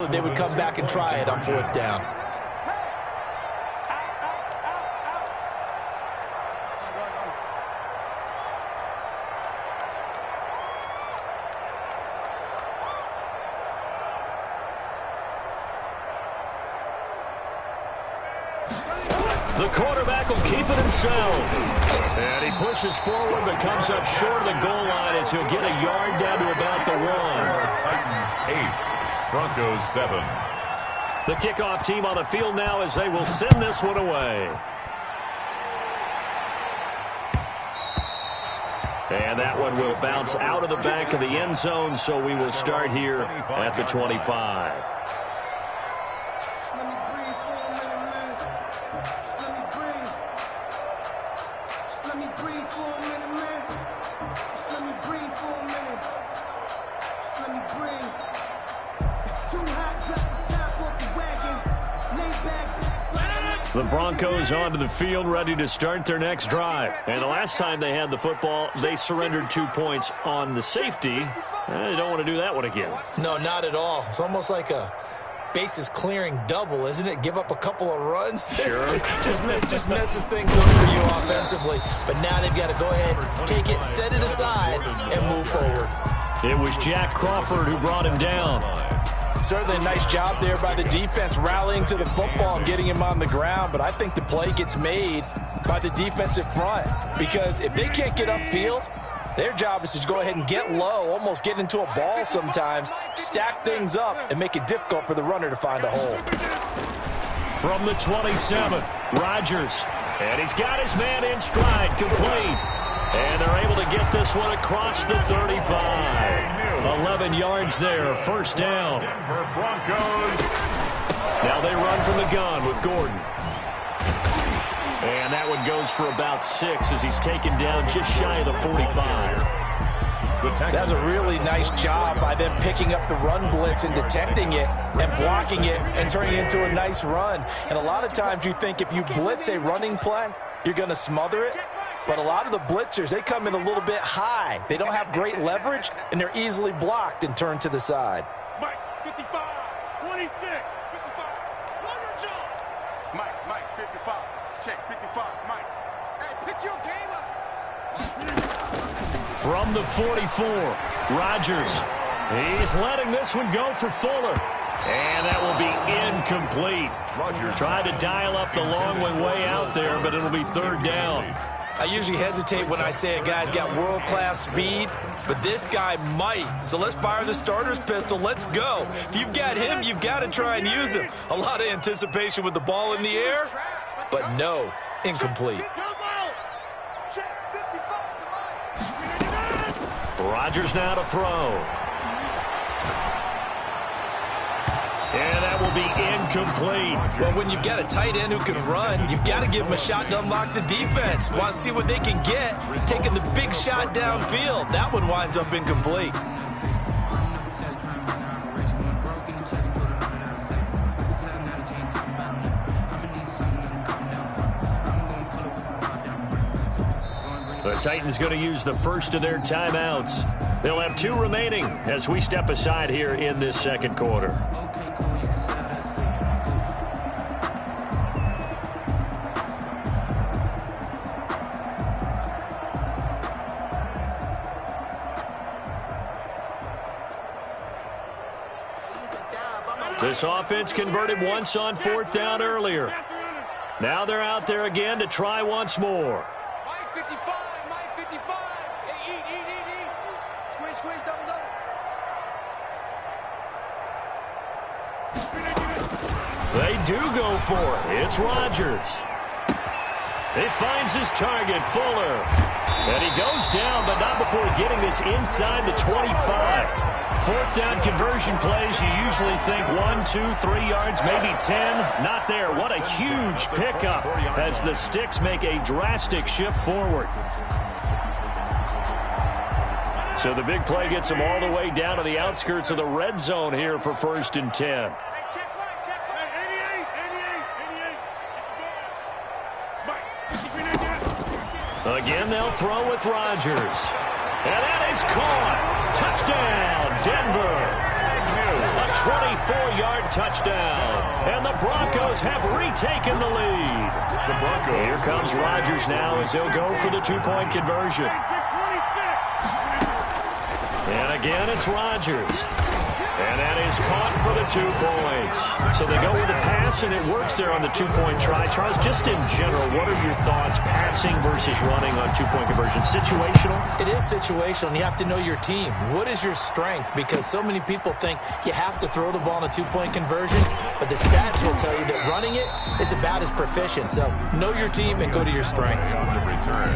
They would come back and try it on 4th down. The quarterback will keep it himself. And he pushes forward but comes up short of the goal line as he'll get a yard down to about the 1. Titans 8, Broncos 7. The kickoff team on the field now as they will send this one away. And that one will bounce out of the back of the end zone, so we will start here at the 25. The Broncos onto the field, ready to start their next drive. And the last time they had the football, they surrendered 2 points on the safety. They don't want to do that one again. No, not at all. It's almost like a bases clearing double, isn't it? Give up a couple of runs. Sure. just messes things up for you offensively. But now they've got to go ahead, take it, set it aside, and move forward. It was Jack Crawford who brought him down. Certainly a nice job there by the defense rallying to the football and getting him on the ground, but I think the play gets made by the defensive front because if they can't get upfield, their job is to go ahead and get low, almost get into a ball sometimes, stack things up, and make it difficult for the runner to find a hole. From the 27, Rodgers, and he's got his man in stride, complete. And they're able to get this one across the 35. 11 yards there, first down. Denver Broncos. Now they run from the gun with Gordon. And that one goes for about 6 as he's taken down just shy of the 45. That's a really nice job by them picking up the run blitz and detecting it and blocking it and turning it into a nice run. And a lot of times you think if you blitz a running play, you're going to smother it. But a lot of the blitzers, they come in a little bit high. They don't have great leverage, and they're easily blocked and turned to the side. Mike, 55, 26, 55. One more job. Mike, 55. Check, 55. Mike. Hey, pick your game up. From the 44, Rodgers. He's letting this one go for Fuller. And that will be incomplete. Rodgers tried to dial up the long way out there, but it'll be 3rd down. I usually hesitate when I say a guy's got world-class speed, but this guy might. So let's fire the starter's pistol. Let's go. If you've got him, you've got to try and use him. A lot of anticipation with the ball in the air, but no, incomplete. Rodgers now to throw. And that will be incomplete. Well, when you've got a tight end who can run, you've got to give him a shot to unlock the defense. Want to see what they can get, taking the big shot downfield. That one winds up incomplete. The Titans going to use the first of their timeouts. They'll have 2 remaining as we step aside here in this second quarter. This offense converted once on 4th down earlier. Now they're out there again to try once more. Mike, 55. Mike, 55. Hey, eat. Squeeze, double. They do go for it. It's Rodgers. He finds his target, Fuller. And he goes down, but not before getting this inside the 25. 4th down conversion plays, you usually think 1, 2, 3 yards, maybe 10. Not there. What a huge pickup as the Sticks make a drastic shift forward. So the big play gets them all the way down to the outskirts of the red zone here for 1st and 10. Again, they'll throw with Rodgers. And that is caught. Touchdown, Denver. A 24-yard touchdown. And the Broncos have retaken the lead. The Broncos. Here comes Rodgers now as he'll go for the two-point conversion. And again, it's Rodgers. And that is caught for the 2 points. So they go with a pass, and it works there on the two-point try. Charles, just in general, what are your thoughts passing versus running on two-point conversion? Situational? It is situational, and you have to know your team. What is your strength? Because so many people think you have to throw the ball in a two-point conversion, but the stats will tell you that running it is about as proficient. So know your team and go to your strength. On the return,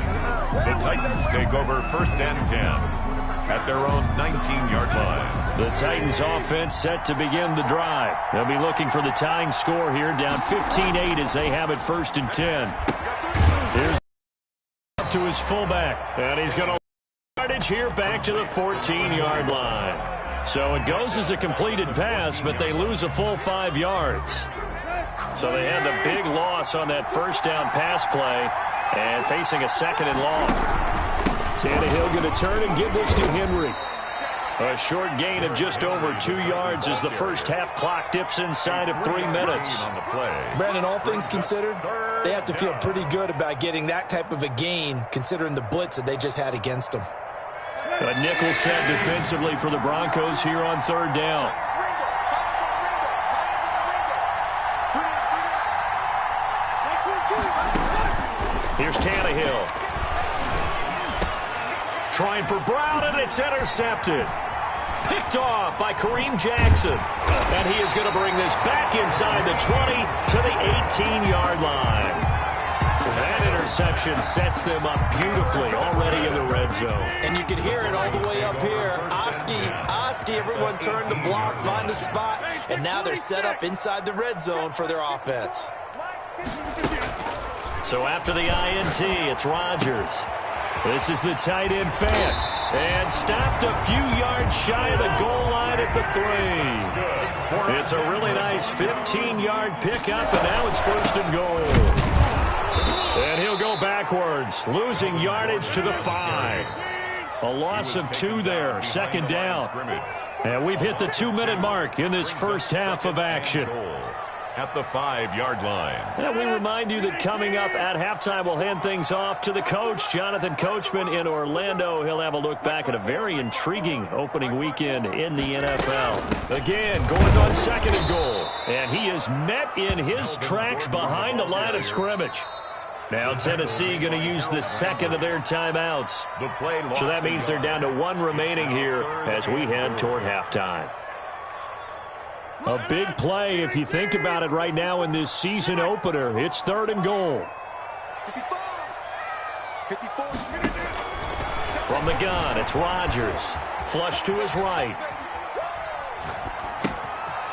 the Titans take over 1st and 10 at their own 19-yard line. The Titans offense set to begin the drive. They'll be looking for the tying score here, down 15-8 as they have it 1st and 10. Here's up to his fullback, and he's going to yardage here back to the 14-yard line. So it goes as a completed pass, but they lose a full 5 yards. So they had the big loss on that first down pass play and facing a 2nd and long. Tannehill going to turn and give this to Henry. A short gain of just over 2 yards as the first half clock dips inside of 3 minutes. Brandon, all things considered, they have to feel pretty good about getting that type of a gain considering the blitz that they just had against them. A nickel set defensively for the Broncos here on 3rd down. Here's Tannehill. Trying for Brown, and it's intercepted. Picked off by Kareem Jackson. And he is going to bring this back inside the 20 to the 18-yard line. That interception sets them up beautifully already in the red zone. And you can hear it all the way up here. Oski, everyone turned to block, find the spot, and now they're set up inside the red zone for their offense. So after the INT, it's Rodgers. This is the tight end Fant. And stopped a few yards shy of the goal line at the 3. It's a really nice 15-yard pickup, and now it's 1st and goal. And he'll go backwards, losing yardage to the 5. A loss of 2 there, 2nd down. And we've hit the 2-minute mark in this first half of action. At the 5-yard line. And we remind you that coming up at halftime, we'll hand things off to the coach, Jonathan Coachman in Orlando. He'll have a look back at a very intriguing opening weekend in the NFL. Again, going on 2nd and goal. And he is met in his tracks behind the line of scrimmage. Now Tennessee going to use the 2nd of their timeouts. So that means they're down to 1 remaining here as we head toward halftime. A big play if you think about it right now in this season opener. It's 3rd and goal. From the gun, it's Rodgers. Flush to his right.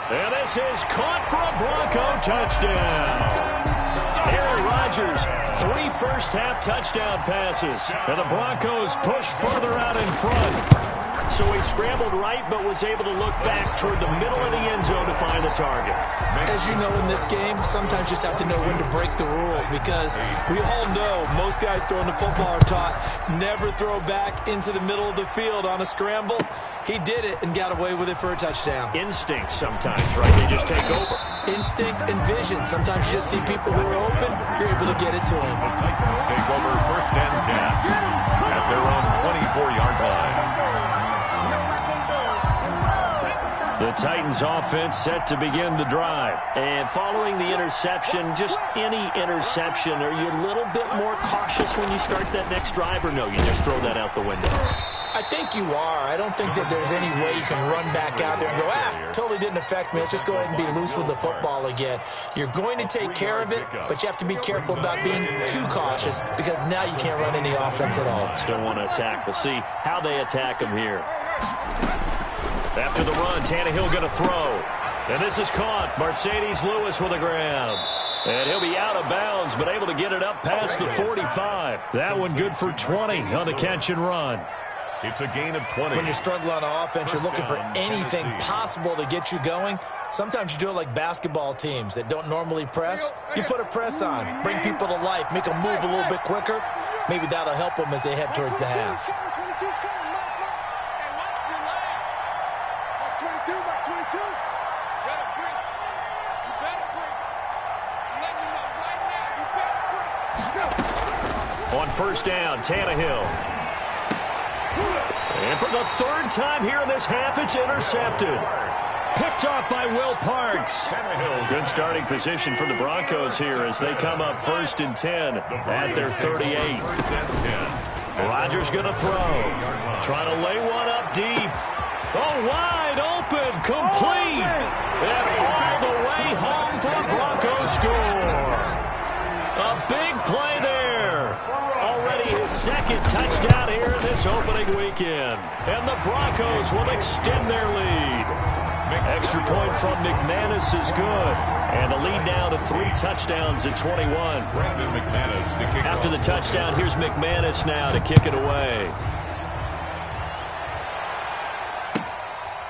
And this is caught for a Bronco touchdown. Aaron Rodgers, 3 first-half touchdown passes. And the Broncos push further out in front. So he scrambled right, but was able to look back toward the middle of the end zone to find the target. As you know in this game, sometimes you just have to know when to break the rules because we all know most guys throwing the football are taught never throw back into the middle of the field on a scramble. He did it and got away with it for a touchdown. Instinct sometimes, right? They just take over. Instinct and vision. Sometimes you just see people who are open, you're able to get it to them. The Titans take over 1st and 10 at their own 24-yard line. The Titans offense set to begin the drive. And following the interception, just any interception, are you a little bit more cautious when you start that next drive, or no, you just throw that out the window? I think you are. I don't think that there's any way you can run back out there and go, totally didn't affect me. Let's just go ahead and be loose with the football again. You're going to take care of it, but you have to be careful about being too cautious because now you can't run any offense at all. Still want to attack. We'll see how they attack him here. After the run, Tannehill going to throw. And this is caught. Mercedes Lewis with a grab. And he'll be out of bounds, but able to get it up past the 45. That one good for 20 on the catch and run. It's a gain of 20. When you're struggling on offense, you're looking for anything possible to get you going. Sometimes you do it like basketball teams that don't normally press. You put a press on, bring people to life, make them move a little bit quicker. Maybe that'll help them as they head towards the half. On first down, Tannehill. And for the third time here in this half, it's intercepted. Picked off by Will Parks. Good starting position for the Broncos here as they come up 1st and 10 at their 38. Rodgers going to throw. Trying to lay one up deep. Oh, wide open, complete. And all the way home for a Broncos score. A big play there. Already his second touchdown here in this opening weekend. And the Broncos will extend their lead. Extra point from McManus is good. And the lead now to 3 touchdowns at 21. Brandon McManus to kick After the off. touchdown, here's McManus now to kick it away.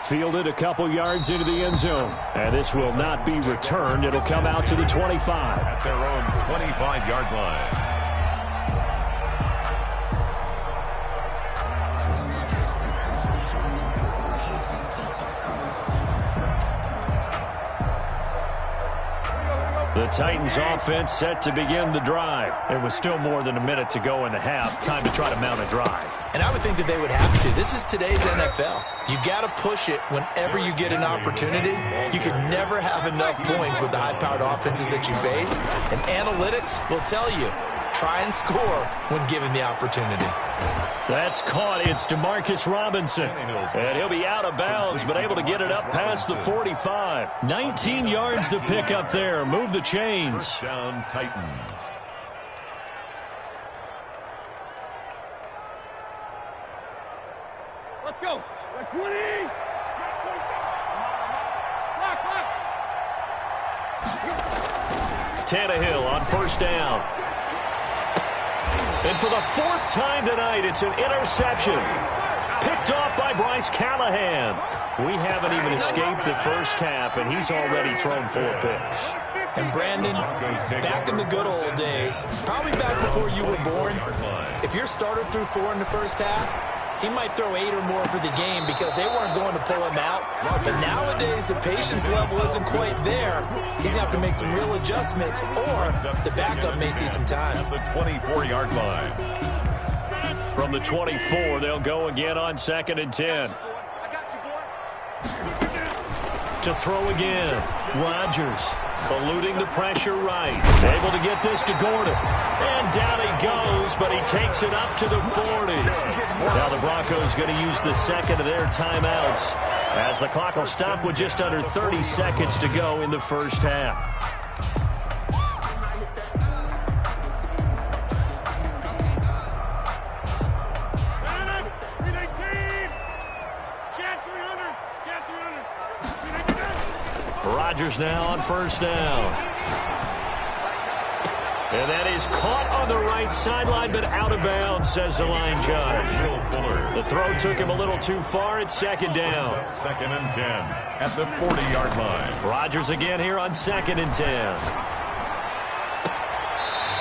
Fielded a couple yards into the end zone. And this will not be returned. It'll come out to the 25. At their own 25-yard line. The Titans offense set to begin the drive. It was still more than a minute to go in the half. Time to try to mount a drive. And I would think that they would have to. This is today's NFL. You got to push it whenever you get an opportunity. You can never have enough points with the high-powered offenses that you face. And analytics will tell you, try and score when given the opportunity. That's caught. It's Demarcus Robinson. And he'll be out of bounds, but able to get it up past the 45. 19 yards to pick up there. Move the chains. First down, Titans. Let's go. 20. Tannehill on first down. And for the 4th time tonight, it's an interception. Picked off by Bryce Callahan. We haven't even escaped the first half, and he's already thrown 4 picks. And Brandon, back in the good old days, probably back before you were born, if your starter threw 4 in the first half, he might throw 8 or more for the game because they weren't going to pull him out. But nowadays, the patience level isn't quite there. He's going to have to make some real adjustments, or the backup may see some time. At the 24-yard line. From the 24, they'll go again on 2nd and 10. To throw again, Rodgers eluding the pressure right. Able to get this to Gordon. And down he goes, but he takes it up to the 40. Now the Broncos going to use the second of their timeouts as the clock will stop with just under 30 seconds to go in the first half. Rodgers now on first down. And that is caught on the right sideline, but out of bounds, says the line judge. The throw took him a little too far. It's 2nd down. 2nd and 10 at the 40-yard line. Rodgers again here on 2nd and 10.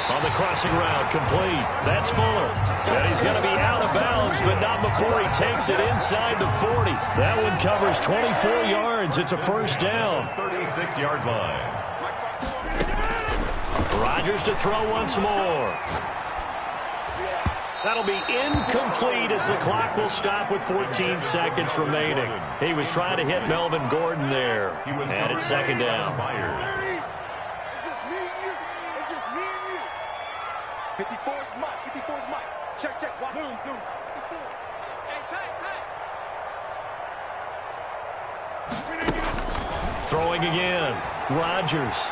On the crossing route, complete. That's Fuller. And he's going to be out of bounds, but not before he takes it inside the 40. That one covers 24 yards. It's a first down. 36-yard line. Rodgers to throw once more. That'll be incomplete as the clock will stop with 14 seconds remaining. He was trying to hit Melvin Gordon there. And it's 2nd down. It's just me and you. It's just me and you. 54 is Mike. 54 is Mike. Check, check. Watch. Zoom, zoom. 54. Hey, tight. Throwing again. Rodgers.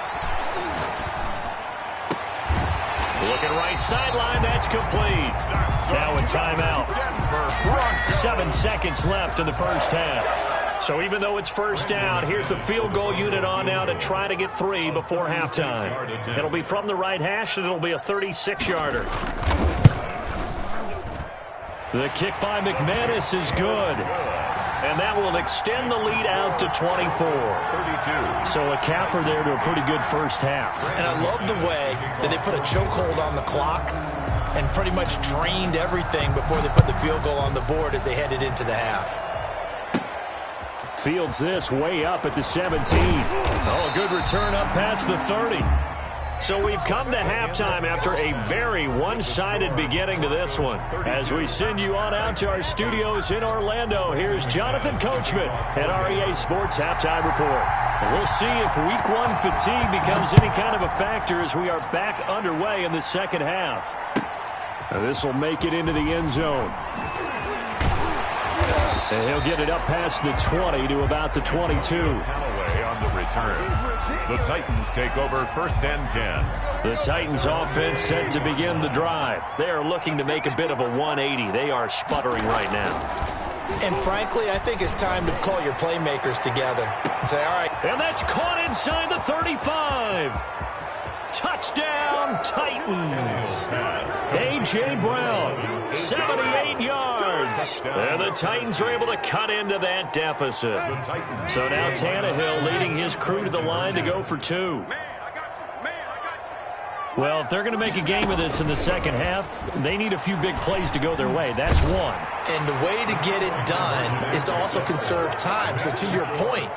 Looking right sideline. That's complete. Now a timeout. 7 seconds left in the first half. So even though it's first down, here's the field goal unit on now to try to get 3 before halftime. It'll be from the right hash, and it'll be a 36-yarder. The kick by McManus is good. And that will extend the lead out to 24. 32. So a capper there to a pretty good first half. And I love the way that they put a chokehold on the clock and pretty much drained everything before they put the field goal on the board as they headed into the half. Fields this way up at the 17. Oh, a good return up past the 30. So we've come to halftime after a very one-sided beginning to this one. As we send you on out to our studios in Orlando, here's Jonathan Coachman at REA Sports Halftime Report. And we'll see if Week 1 fatigue becomes any kind of a factor as we are back underway in the second half. This will make it into the end zone. And he'll get it up past the 20 to about the 22. Callaway on the return. The Titans take over 1st and 10. The Titans offense set to begin the drive. They are looking to make a bit of a 180. They are sputtering right now. And frankly, I think it's time to call your playmakers together and say, all right. And that's caught inside the 35. Touchdown, Titans. A.J. Brown, 78 yards. And the Titans are able to cut into that deficit. So now Tannehill leading his crew to the line to go for 2. Well, if they're going to make a game of this in the second half, they need a few big plays to go their way. That's one. And the way to get it done is to also conserve time. So to your point,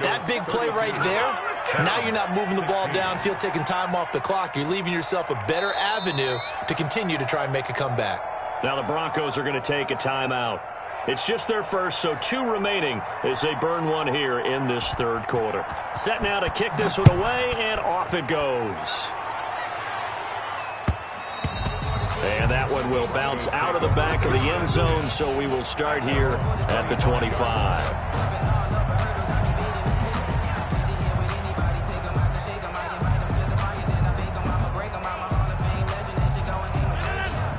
that big play right there, now you're not moving the ball downfield, taking time off the clock. You're leaving yourself a better avenue to continue to try and make a comeback. Now the Broncos are going to take a timeout. It's just their first, so 2 remaining as they burn one here in this third quarter. Set now to kick this one away, and off it goes. And that one will bounce out of the back of the end zone, so we will start here at the 25.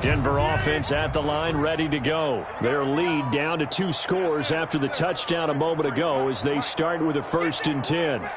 Denver offense at the line, ready to go. Their lead down to 2 scores after the touchdown a moment ago as they start with a 1st and 10.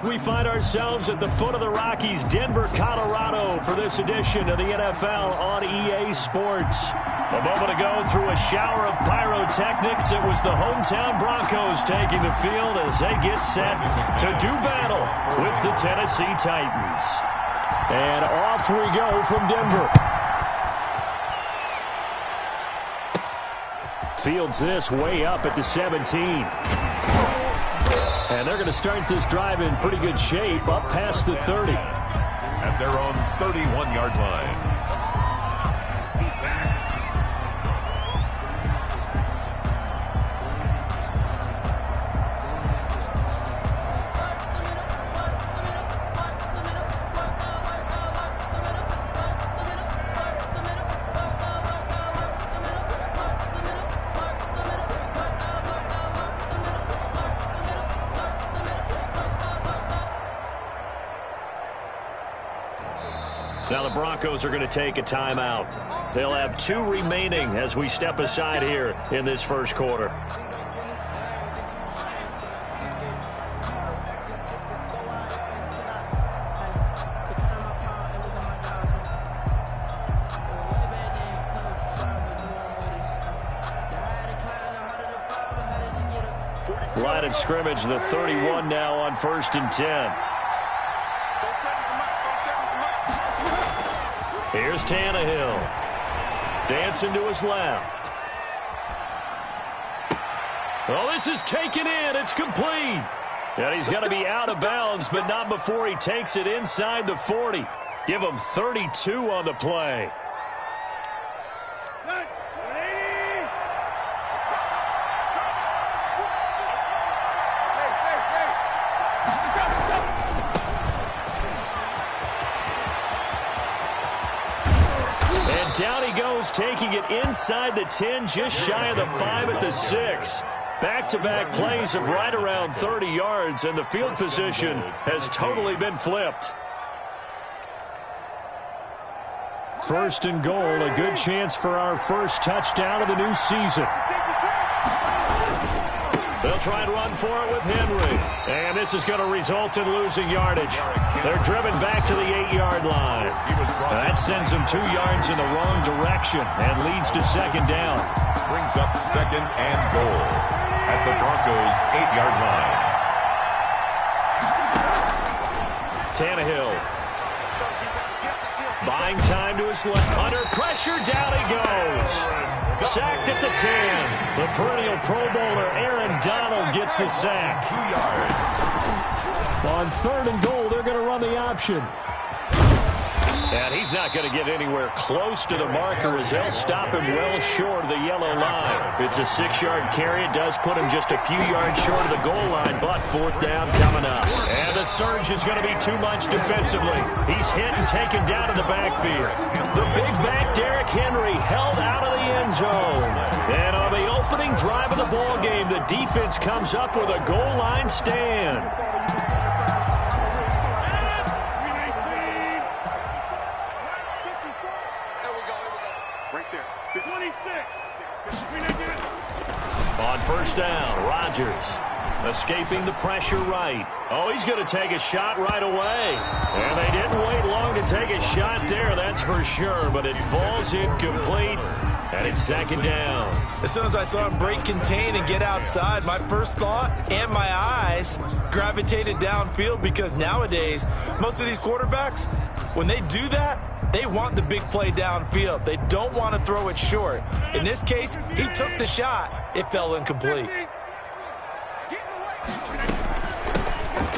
We find ourselves at the foot of the Rockies, Denver, Colorado, for this edition of the NFL on EA Sports. A moment ago, through a shower of pyrotechnics, it was the hometown Broncos taking the field as they get set to do battle with the Tennessee Titans. And off we go from Denver. Fields this way up at the 17. And they're going to start this drive in pretty good shape, up past the 30. At their own 31-yard line. Now the Broncos are going to take a timeout. They'll have 2 remaining as we step aside here in this first quarter. Line of scrimmage, the 31 now on 1st and 10. Here's Tannehill. Dancing to his left. Oh, this is taken in. It's complete. And he's going to be out of bounds, but not before he takes it inside the 40. Give him 32 on the play. Down he goes, taking it inside the 10, just shy of the 5 at the 6. Back-to-back plays of right around 30 yards, and the field position has totally been flipped. 1st and goal, a good chance for our first touchdown of the new season. They'll try and run for it with Henry. And this is going to result in losing yardage. They're driven back to the 8-yard line. That sends them 2 yards in the wrong direction and leads to 2nd down. Brings up 2nd and goal at the Broncos' 8-yard line. Tannehill. Buying time to his left. Under pressure, down he goes. Sacked at the 10. The perennial Pro Bowler Aaron Donald gets the sack. 2 yards. On 3rd and goal, they're going to run the option. And he's not going to get anywhere close to the marker as they'll stop him well short of the yellow line. It's a 6-yard carry. It does put him just a few yards short of the goal line, but 4th down coming up. And the surge is going to be too much defensively. He's hit and taken down in the backfield. The big back Derrick Henry held out of the end zone. And on the opening drive of the ball game, the defense comes up with a goal line stand. On 1st down, Rodgers escaping the pressure right. Oh, he's going to take a shot right away. And they didn't wait long to take a shot there, that's for sure. But it falls incomplete, and it's 2nd down. As soon as I saw him break contain and get outside, my first thought and my eyes gravitated downfield, because nowadays, most of these quarterbacks, when they do that, they want the big play downfield. They don't want to throw it short. In this case, he took the shot. It fell incomplete.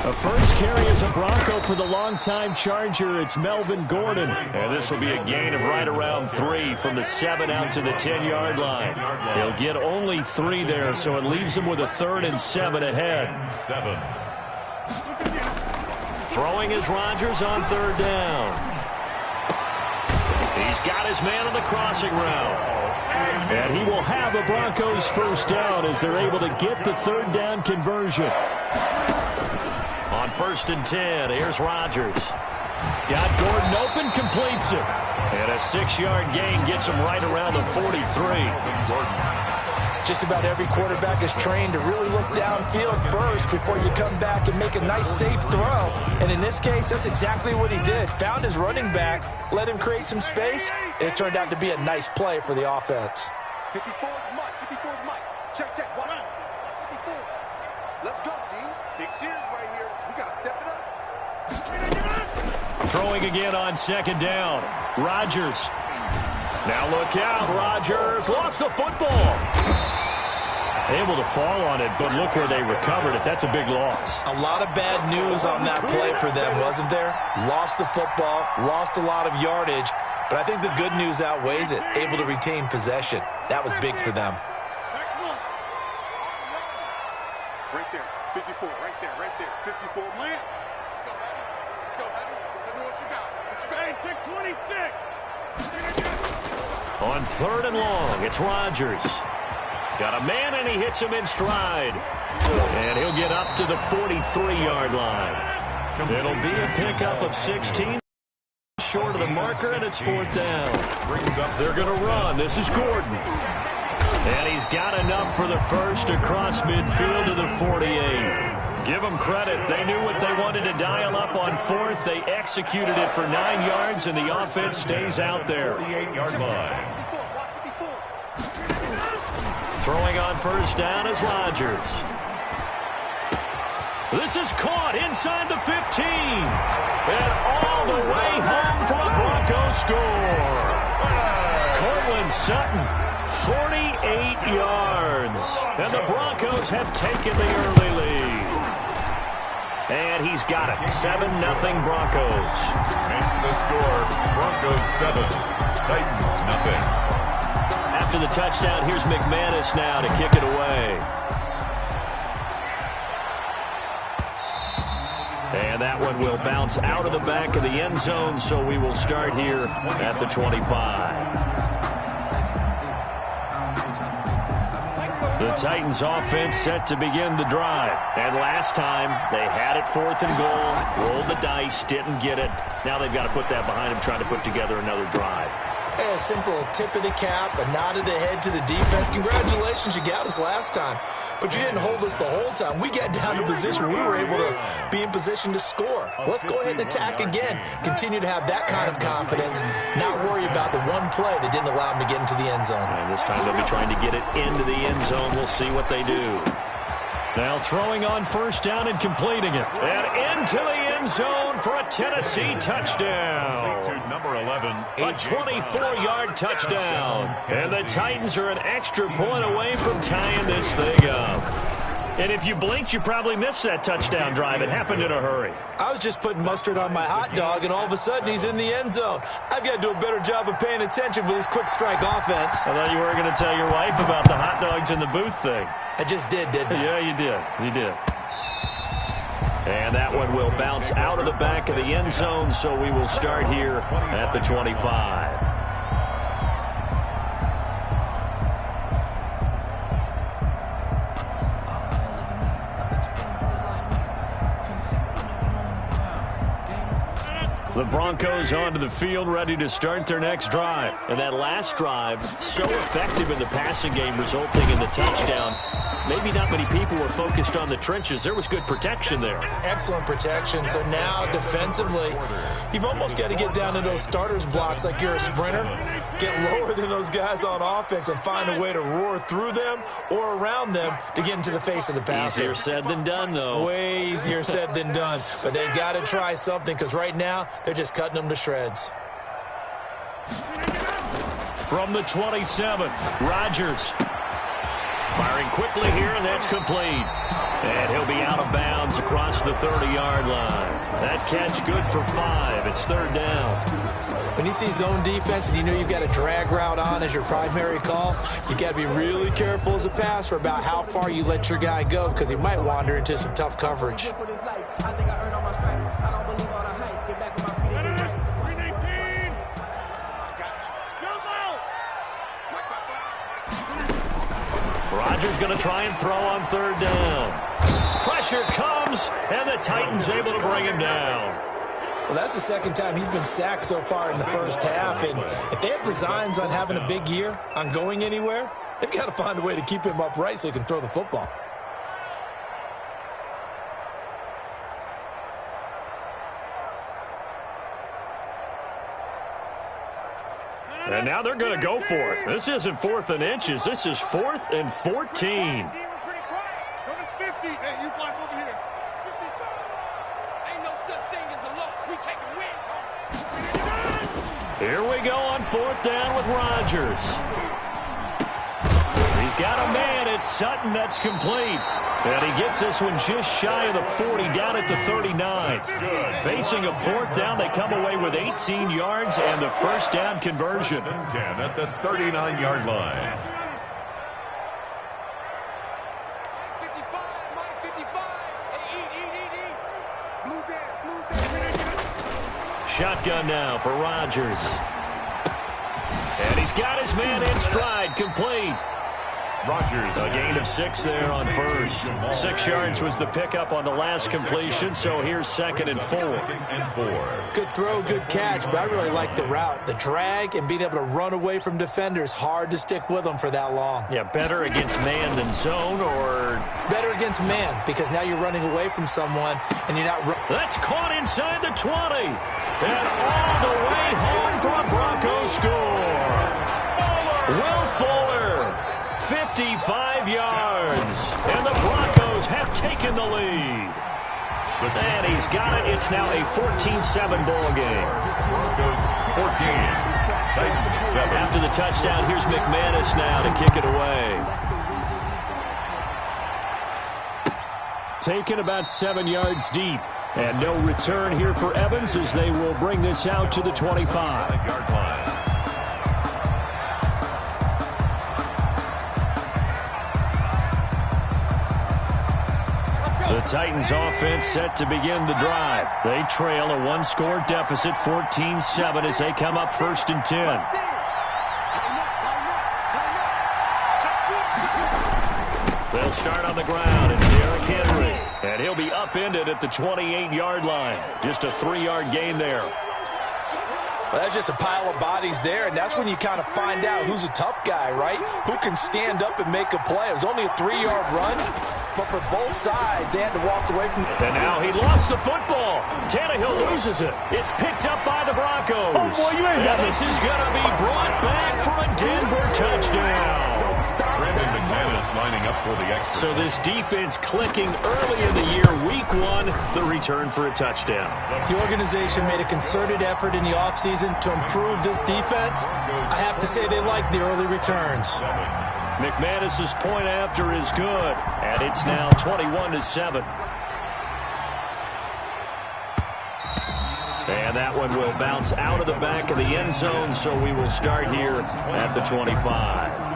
The first carry is a Bronco for the longtime Charger. It's Melvin Gordon. And this will be a gain of right around 3 from the 7 out to the 10-yard line. He'll get only 3 there, so it leaves him with a 3rd and 7 ahead. 7. Throwing is Rodgers on 3rd down. He's got his man on the crossing route. And he will have a Broncos 1st down as they're able to get the 3rd down conversion. On 1st and 10, here's Rodgers. Got Gordon open, completes it. And a 6-yard gain gets him right around the 43. Gordon Just about every quarterback is trained to really look downfield first before you come back and make a nice, safe throw. And in this case, that's exactly what he did. Found his running back, let him create some space, and it turned out to be a nice play for the offense. 54 is Mike. 54 is Mike. Check, check. 54. Let's go, D. Big series right here. We got to step it up. Throwing again on second down. Rodgers. Now look out. Rodgers lost the football. Able to fall on it, but look where they recovered it. That's a big loss. A lot of bad news on that play for them, wasn't there? Lost the football, lost a lot of yardage, but I think the good news outweighs it. Able to retain possession. That was big for them. Right there. 54. Right there. Right there. 54. Man. Let's go, Hattie. Let's go, Hattie. Let me know what you got. What you got? Hey, pick 26. On third and long, it's Rodgers. Got a man, and he hits him in stride. And he'll get up to the 43-yard line. It'll be a pickup of 16. Short of the marker, and it's fourth down. They're going to run. This is Gordon. And he's got enough for the first across midfield to the 48. Give them credit. They knew what they wanted to dial up on fourth. They executed it for 9 yards, and the offense stays out there. 48-yard line. Throwing on first down is Rodgers. This is caught inside the 15. And all the way home for a Broncos score. Cortland Sutton, 48 yards. And the Broncos have taken the early lead. And he's got it. 7-0 Broncos. Makes the score. Broncos 7. Titans nothing. After the touchdown, here's McManus now to kick it away. And that one will bounce out of the back of the end zone, so we will start here at the 25. The Titans offense set to begin the drive. And last time, they had it fourth and goal, rolled the dice, didn't get it. Now they've got to put that behind them, trying to put together another drive. A simple tip of the cap, a nod of the head to the defense. Congratulations, you got us last time. But you didn't hold us the whole time. We got down to position. We were able to be in position to score. Let's go ahead and attack again. Continue to have that kind of confidence. Not worry about the one play that didn't allow them to get into the end zone. And this time they'll be trying to get it into the end zone. We'll see what they do. Now throwing on first down and completing it. And into the end zone for a Tennessee touchdown. Number 11. A 24-yard touchdown. And the Titans are an extra point away from tying this thing up. And if you blinked, you probably missed that touchdown drive. It happened in a hurry. I was just putting mustard on my hot dog, and all of a sudden he's in the end zone. I've got to do a better job of paying attention with this quick strike offense. I thought you were going to tell your wife about the hot dogs in the booth thing. I just did, didn't I? Yeah, you did. You did. And that one will bounce out of the back of the end zone, so we will start here at the 25. The Broncos onto the field, ready to start their next drive. And that last drive, so effective in the passing game, resulting in the touchdown. Maybe not many people were focused on the trenches. There was good protection there. Excellent protection. So now, defensively, you've almost got to get down to those starters blocks like you're a sprinter. Get lower than those guys on offense and find a way to roar through them or around them to get into the face of the passer. Easier said than done, though. Way easier said than done. But they've got to try something because right now, they're just cutting them to shreds. From the 27, Rodgers. Firing quickly here, and that's complete. And he'll be out of bounds across the 30-yard line. That catch good for 5. It's third down. When you see zone defense and you know you've got a drag route on as your primary call, you got to be really careful as a passer about how far you let your guy go because he might wander into some tough coverage. Rodgers going to try and throw on third down. Pressure comes, and the Titans able to bring him down. Well, that's the second time he's been sacked so far in the first half, and if they have designs on having a big year, on going anywhere, They've got to find a way to keep him upright so he can throw the football. And now they're going to go for it. This isn't 4th and inches. This is 4th and 14. Here we go on 4th down with Rodgers. He's got a man. It's Sutton that's complete. And he gets this one just shy of the 40, down at the 39. Facing a 4th down, they come away with 18 yards and the first down conversion. 10 at the 39-yard line. Shotgun now for Rodgers. And he's got his man in stride, complete. Rodgers. A gain of 6 there on first. 6 yards was the pickup on the last completion, so here's 2nd and 4. Good throw, good catch, but I really like the route. The drag and being able to run away from defenders, hard to stick with them for that long. Yeah, better against man than zone, or... Better against man, because now you're running away from someone and you're not... That's caught inside the 20. And all the way home for a Broncos score. Will Fuller, 55 yards. And the Broncos have taken the lead. And he's got it. It's now a 14-7 ball game. Broncos 14. Titans 7. After the touchdown, here's McManus now to kick it away. Taken about 7 yards deep. And no return here for Evans as they will bring this out to the 25-yard line. The Titans offense set to begin the drive. They trail a one-score deficit, 14-7, as they come up 1st and 10. They'll start on the ground. It's Derrick Henry. And he'll be upended at the 28-yard line. Just a 3-yard gain there. Well, that's just a pile of bodies there, and that's when you kind of find out who's a tough guy, right? Who can stand up and make a play. It was only a 3-yard run, but for both sides, they had to walk away from it. And now he lost the football. Tannehill loses it. It's picked up by the Broncos. Oh, boy, you ain't and this is going to be brought back for a Denver touchdown. Brandon McManus lining up for the extra. So this defense clicking early in the year, week 1, the return for a touchdown. The organization made a concerted effort in the offseason to improve this defense. I have to say they like the early returns. McManus's point after is good, and it's now 21-7. And that one will bounce out of the back of the end zone, so we will start here at the 25.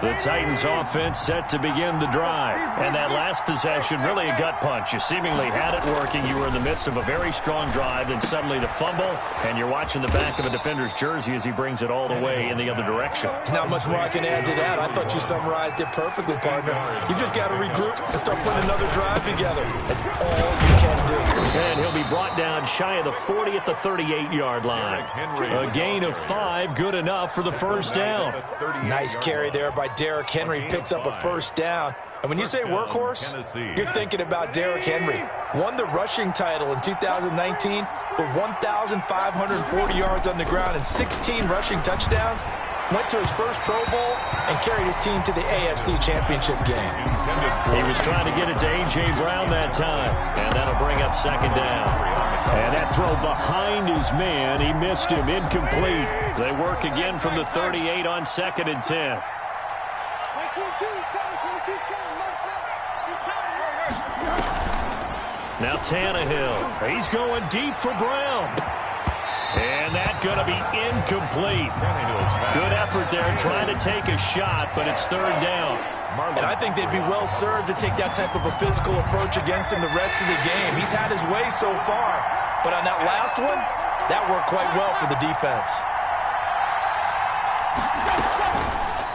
The Titans offense set to begin the drive. And that last possession, really a gut punch. You seemingly had it working. You were in the midst of a very strong drive, then suddenly the fumble, and you're watching the back of a defender's jersey as he brings it all the way in the other direction. There's not much more I can add to that. I thought you summarized it perfectly, partner. You just got to regroup and start putting another drive together. That's all you can do. And he'll be brought down shy of the 40 at the 38-yard line. A gain of 5, good enough for the first down. Nice carry there by Derrick Henry, picks up a first down. And when you say workhorse, you're thinking about Derrick Henry. Won the rushing title in 2019 with 1,540 yards on the ground and 16 rushing touchdowns. Went to his first Pro Bowl and carried his team to the AFC Championship game. He was trying to get it to A.J. Brown that time, and that'll bring up 2nd down. And that throw behind his man, he missed him, incomplete. They work again from the 38 on 2nd and 10. Now Tannehill, he's going deep for Brown. And that's going to be incomplete. Good effort there trying to take a shot, but it's 3rd down. And I think they'd be well served to take that type of a physical approach against him the rest of the game. He's had his way so far, but on that last one, that worked quite well for the defense.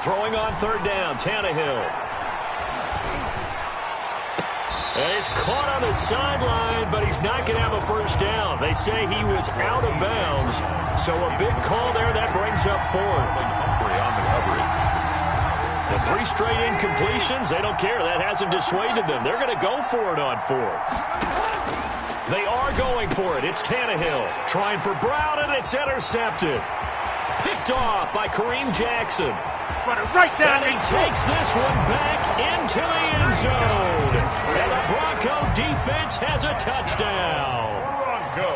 Throwing on 3rd down, Tannehill. He's caught on the sideline, but he's not going to have a first down. They say he was out of bounds, so a big call there. That brings up fourth. Humphrey on the coverage. The 3 straight incompletions, they don't care. That hasn't dissuaded them. They're going to go for it on fourth. They are going for it. It's Tannehill trying for Brown, and it's intercepted. Picked off by Kareem Jackson. Run it right down. And he takes this one back into the end zone. And the Bronco defense has a touchdown.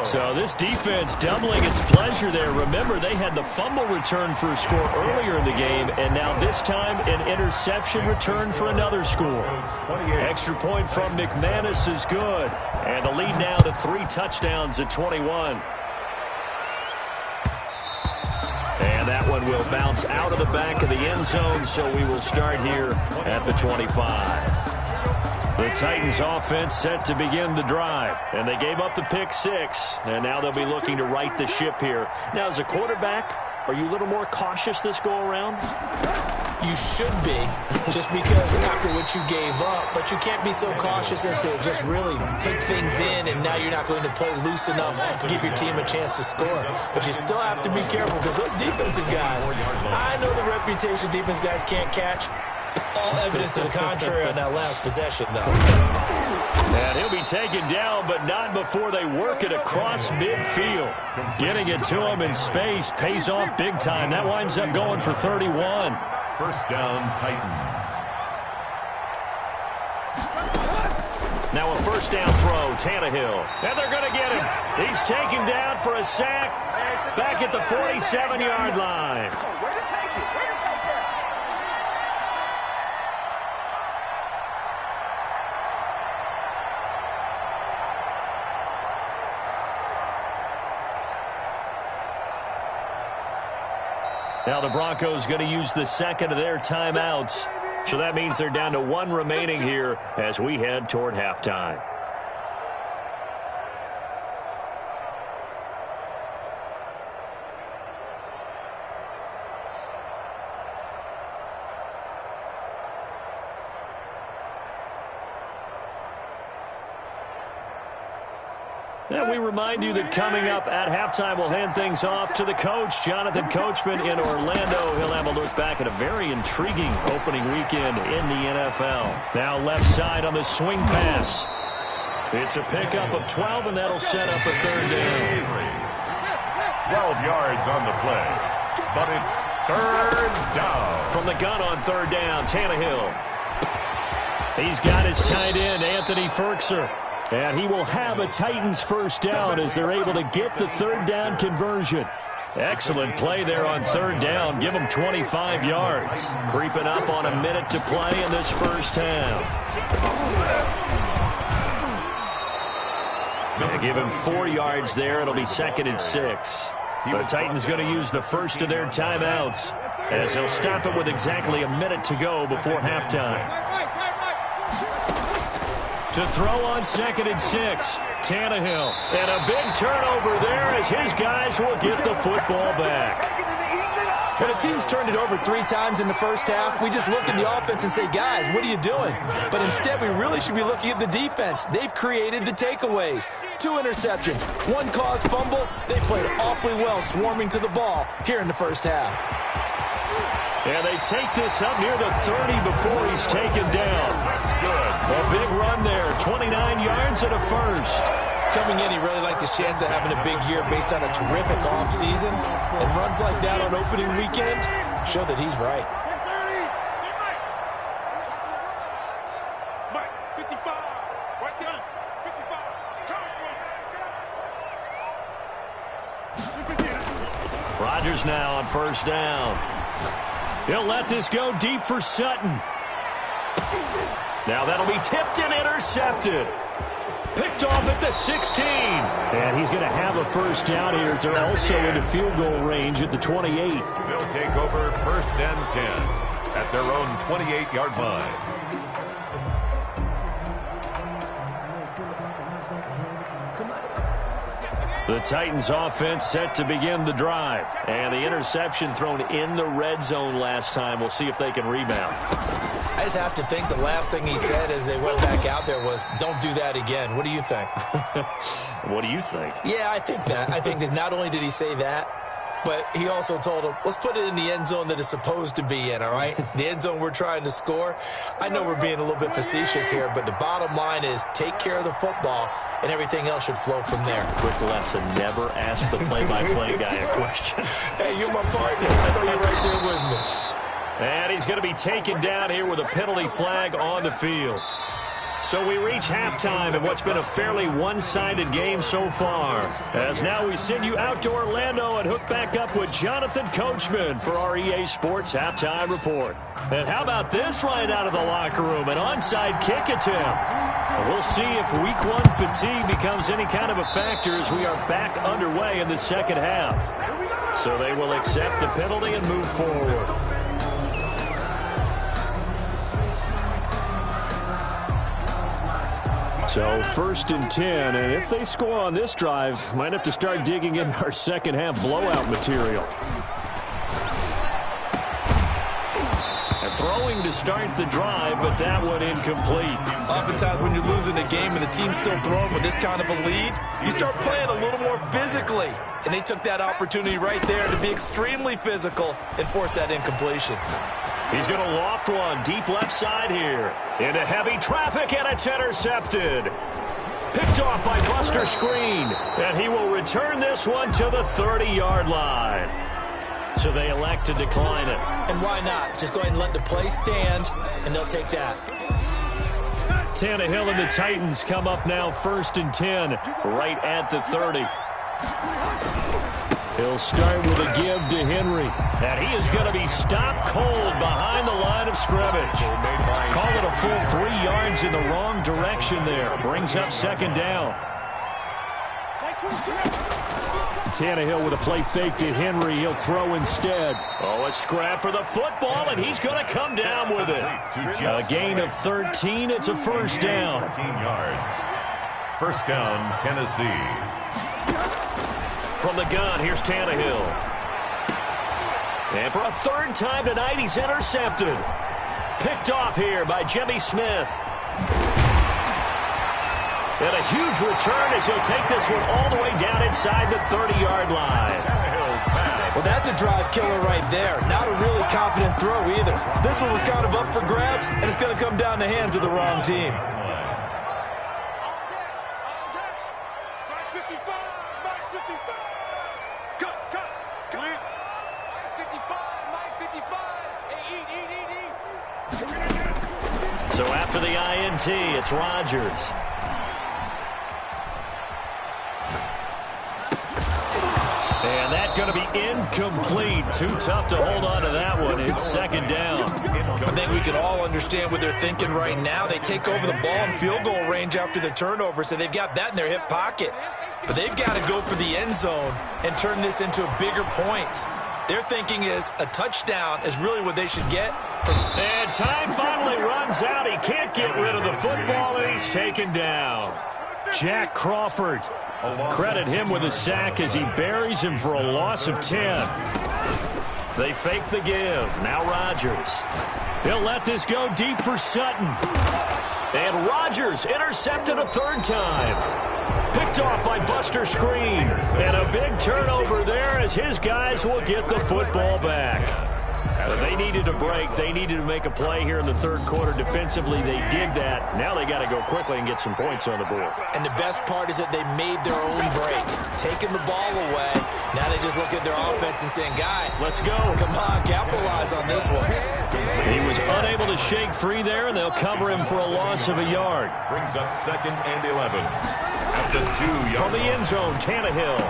So this defense doubling its pleasure there. Remember, they had the fumble return for a score earlier in the game, and now this time an interception return for another score. Extra point from McManus is good. And the lead now to 3 touchdowns at 21. And that one will bounce out of the back of the end zone, so we will start here at the 25. The Titans offense set to begin the drive, and they gave up the pick 6, and now they'll be looking to right the ship here. Now, as a quarterback, are you a little more cautious this go-around? You should be, just because after what you gave up, but you can't be so cautious as to just really take things in, and now you're not going to play loose enough to give your team a chance to score. But you still have to be careful, because those defensive guys, I know the reputation defense guys can't catch. All evidence to the contrary on that last possession, though. And he'll be taken down, but not before they work it across midfield. Getting it to him in space pays off big time. That winds up going for 31. First down, Titans. Now a first down throw, Tannehill. And they're going to get him. He's taken down for a sack back at the 47-yard line. Now the Broncos going to use the second of their timeouts. So that means they're down to 1 remaining here as we head toward halftime. And we remind you that coming up at halftime, we'll hand things off to the coach, Jonathan Coachman in Orlando. He'll have a look back at a very intriguing opening weekend in the NFL. Now left side on the swing pass. It's a pickup of 12, and that'll set up a third down. 12 yards on the play, but it's third down. From the gun on third down, Tannehill. He's got his tight end, Anthony Firkser. And he will have a Titans first down as they're able to get the third down conversion. Excellent play there on third down. Give him 25 yards. Creeping up on a minute to play in this first half. And give him 4 yards there. It'll be 2nd and 6. The Titans going to use the first of their timeouts as they'll stop it with exactly a minute to go before halftime. To throw on 2nd and 6, Tannehill. And a big turnover there as his guys will get the football back. When a team's turned it over 3 times in the first half, we just look at the offense and say, guys, what are you doing? But instead, we really should be looking at the defense. They've created the takeaways. 2 interceptions, 1 caused fumble. They played awfully well swarming to the ball here in the first half. And they take this up near the 30 before he's taken down. A big run there, 29 yards and a first. Coming in, he really liked his chance of having a big year based on a terrific offseason. And runs like that on opening weekend show that he's right. Mike, 55. Right there. 55. Rodgers now on first down. He'll let this go deep for Sutton. Now that'll be tipped and intercepted. Picked off at the 16. And he's going to have a first down here. They're also into field goal range at the 28. They'll take over 1st and 10 at their own 28-yard line. The Titans offense set to begin the drive. And the interception thrown in the red zone last time. We'll see if they can rebound. I just have to think the last thing he said as they went back out there was, don't do that again. What do you think? What do you think? Yeah, I think that. I think that not only did he say that, but he also told him, let's put it in the end zone that it's supposed to be in, all right? The end zone we're trying to score. I know we're being a little bit facetious here, but the bottom line is take care of the football, and everything else should flow from there. Quick lesson, never ask the play-by-play guy a question. Hey, you're my partner. I know you're right there with me. And he's going to be taken down here with a penalty flag on the field. So we reach halftime in what's been a fairly one-sided game so far. As now we send you out to Orlando and hook back up with Jonathan Coachman for our EA Sports Halftime Report. And how about this right out of the locker room, an onside kick attempt. We'll see if week one fatigue becomes any kind of a factor as we are back underway in the second half. So they will accept the penalty and move forward. So 1st and 10, and if they score on this drive, might have to start digging in our second half blowout material. And throwing to start the drive, but that one incomplete. Oftentimes when you're losing a game and the team's still throwing with this kind of a lead, you start playing a little more physically. And they took that opportunity right there to be extremely physical and force that incompletion. He's going to loft one deep left side here. Into heavy traffic, and it's intercepted. Picked off by Buster Screen. And he will return this one to the 30-yard line. So they elect to decline it. And why not? Just go ahead and let the play stand, and they'll take that. Tannehill and the Titans come up now 1st and 10, right at the 30. He'll start with a give to Henry. And he is going to be stopped cold behind the line of scrimmage. Call it a full 3 yards in the wrong direction there. Brings up 2nd down. Tannehill with a play fake to Henry. He'll throw instead. Oh, a scrap for the football, and he's going to come down with it. A gain of 13. It's a 1st down. 13 yards. 1st down, Tennessee. From the gun, here's Tannehill. And for a 3rd time tonight, he's intercepted. Picked off here by Jimmy Smith. And a huge return as he'll take this one all the way down inside the 30-yard line. Well, that's a drive killer right there. Not a really confident throw either. This one was kind of up for grabs, and it's going to come down the hands of the wrong team. So after the INT, it's Rodgers. And that's going to be incomplete. Too tough to hold on to that one. It's 2nd down. I think we can all understand what they're thinking right now. They take over the ball in field goal range after the turnover, so they've got that in their hip pocket. But they've got to go for the end zone and turn this into a bigger points. Their thinking is a touchdown is really what they should get. And time finally runs out. He can't get rid of the football, and he's taken down. Jack Crawford. Credit him with a sack as he buries him for a loss of 10. They fake the give. Now Rodgers. He'll let this go deep for Sutton. And Rodgers intercepted a 3rd time. Picked off by Buster Screen. And a big turnover there as his guys will get the football back. They needed a break. They needed to make a play here in the 3rd quarter defensively. They did that. Now they got to go quickly and get some points on the board. And the best part is that they made their own break, taking the ball away. Now they just look at their offense and saying, guys, let's go. Come on, capitalize on this one. He was unable to shake free there, and they'll cover him for a loss of a yard. Brings up 2nd and 11. At the 2-yard from the end zone, Tannehill.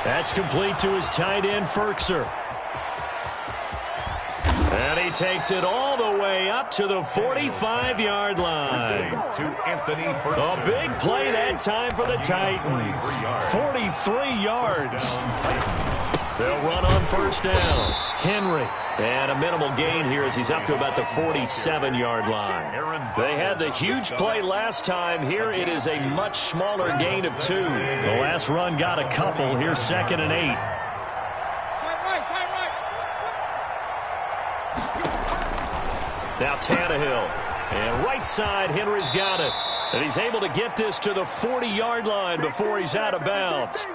That's complete to his tight end, Ferkser. And he takes it all the way up to the 45-yard line. To Anthony a big play that time for the Titans. 43 yards. They'll run on 1st down. Henry. And a minimal gain here as he's up to about the 47-yard line. They had the huge play last time. Here it is a much smaller gain of 2. The last run got a couple. Here's 2nd and 8. Now Tannehill. And right side, Henry's got it. And he's able to get this to the 40-yard line before he's out of bounds.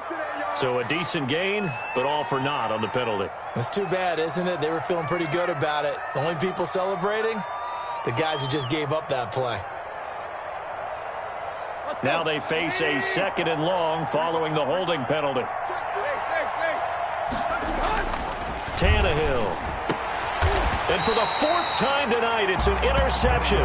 So a decent gain, but all for naught on the penalty. It's too bad, isn't it? They were feeling pretty good about it. The only people celebrating, the guys who just gave up that play. Now they face a 2nd and long following the holding penalty. Tannehill. And for the 4th time tonight, it's an interception.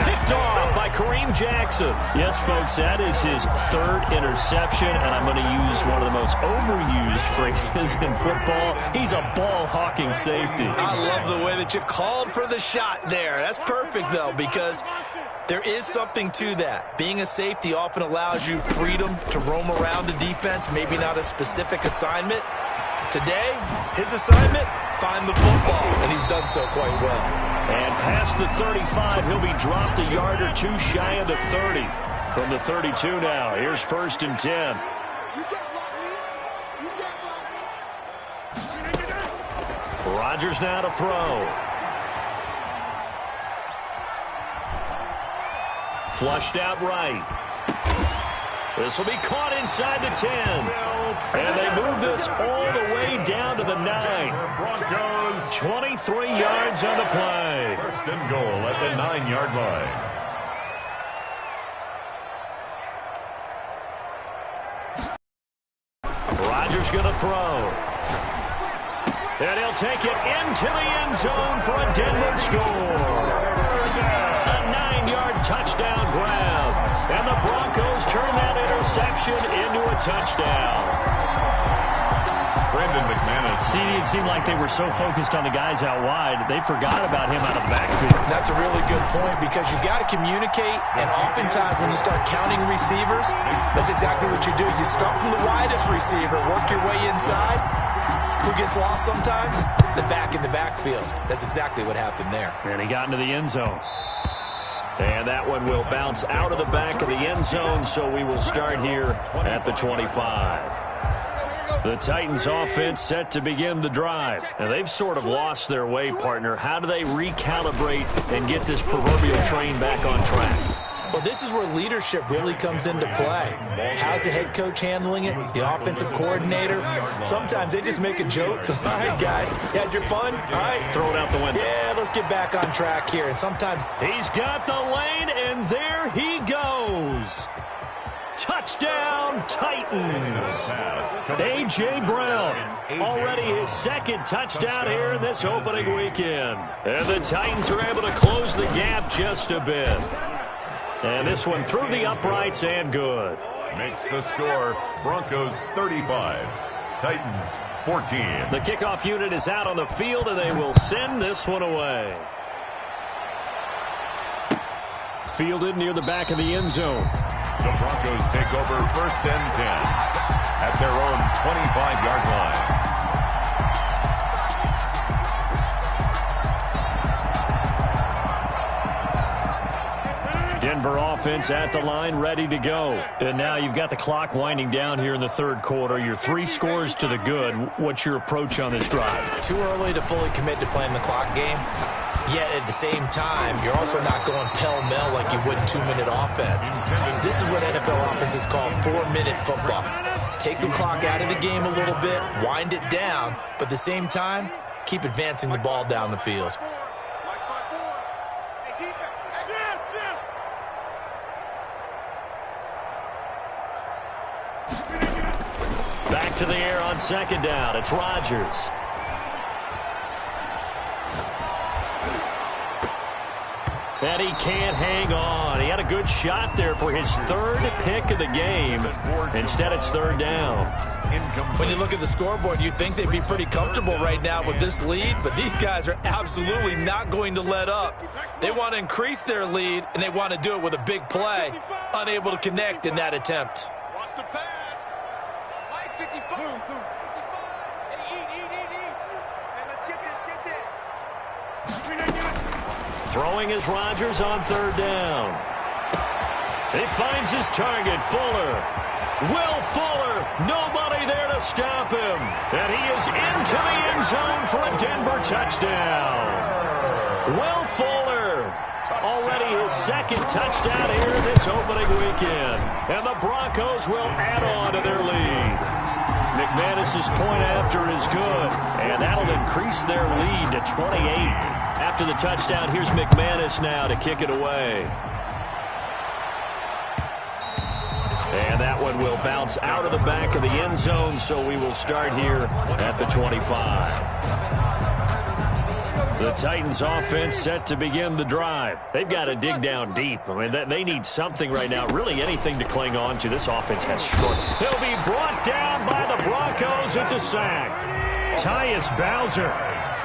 Picked off by Kareem Jackson. Yes, folks, that is his 3rd interception, and I'm going to use one of the most overused phrases in football. He's a ball-hawking safety. I love the way that you called for the shot there. That's perfect, though, because there is something to that. Being a safety often allows you freedom to roam around the defense, maybe not a specific assignment. Today, his assignment, find the football, and he's done so quite well. And past the 35, he'll be dropped a yard or two shy of the 30. From the 32 now, here's 1st and 10. Rodgers now to throw. Flushed out right. This will be caught inside the 10. And they move this all the way down to the 9. 23 yards on the play. 1st and goal at the 9-yard line. Rodgers going to throw. And he'll take it into the end zone for a Denver score. A 9-yard touchdown grab. And the Broncos turn that interception into a touchdown. Brandon McManus. See, it seemed like they were so focused on the guys out wide, they forgot about him out of the backfield. That's a really good point because you got to communicate, and oftentimes when you start counting receivers, that's exactly what you do. You start from the widest receiver, work your way inside. Who gets lost sometimes? The back in the backfield. That's exactly what happened there. And he got into the end zone. And that one will bounce out of the back of the end zone, so we will start here at the 25. The Titans offense set to begin the drive. And they've sort of lost their way, partner. How do they recalibrate and get this proverbial train back on track? Well, this is where leadership really comes into play. How's the head coach handling it? The offensive coordinator? Sometimes they just make a joke. All right, guys, you had your fun? All right. Throw it out the window. Yeah, let's get back on track here. And sometimes he's got the lane, and there he goes. Touchdown, Titans. A.J. Brown, already his 2nd touchdown here in this opening weekend. And the Titans are able to close the gap just a bit. And this one through the uprights and good. Makes the score Broncos 35, Titans 14. The kickoff unit is out on the field, and they will send this one away. Fielded near the back of the end zone. The Broncos take over 1st and 10 at their own 25-yard line. Denver offense at the line, ready to go. And now you've got the clock winding down here in the 3rd quarter. You're 3 scores to the good. What's your approach on this drive? too early to fully commit to playing the clock game. Yet at the same time, you're also not going pell-mell like you would in 2-minute offense. This is what NFL offenses call 4-minute football. Take the clock out of the game a little bit, wind it down, but at the same time, keep advancing the ball down the field. Back to the air on 2nd down. It's Rodgers. And he can't hang on. He had a good shot there for his 3rd pick of the game. Instead, it's 3rd down. When you look at the scoreboard, you'd think they'd be pretty comfortable right now with this lead, but these guys are absolutely not going to let up. They want to increase their lead, and they want to do it with a big play. Unable to connect in that attempt. Watch the pass. 55. Hey, eat. Hey, let's get this. Throwing is Rodgers on 3rd down. He finds his target, Fuller. Will Fuller, nobody there to stop him. And he is into the end zone for a Denver touchdown. Will Fuller, already his second touchdown here this opening weekend. And the Broncos will add on to their lead. McManus's point after is good, and that'll increase their lead to 28. After the touchdown, here's McManus now to kick it away. And that one will bounce out of the back of the end zone, so we will start here at the 25. The Titans offense set to begin the drive. They've got to dig down deep. I mean, they need something right now, really anything to cling on to. This offense has struggled. He'll be brought down by the Broncos. It's a sack. Tyus Bowser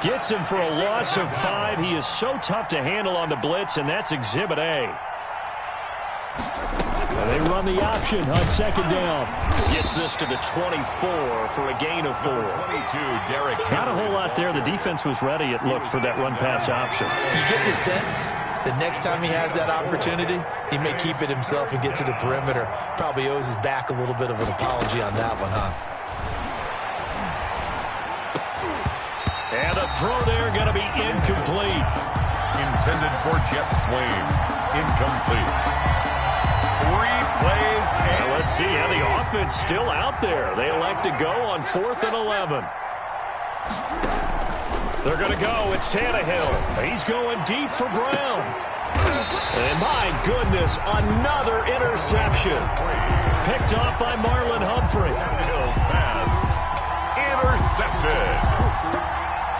gets him for a loss of 5. He is so tough to handle on the blitz, and that's Exhibit A. And they run the option on second down. Gets this to the 24 for a gain of 4. 22, Derek. Not a whole lot there. The defense was ready, it looked, for that run-pass option. You get the sense that next time he has that opportunity, he may keep it himself and get to the perimeter. Probably owes his back a little bit of an apology on that one, huh? And the throw there going to be incomplete. Intended for Jeff Swain. Incomplete. 3 plays. And let's see how the offense still out there. They elect to go on 4th and 11. They're going to go. It's Tannehill. He's going deep for Brown. And my goodness, another interception. Picked off by Marlon Humphrey. Tannehill's pass intercepted.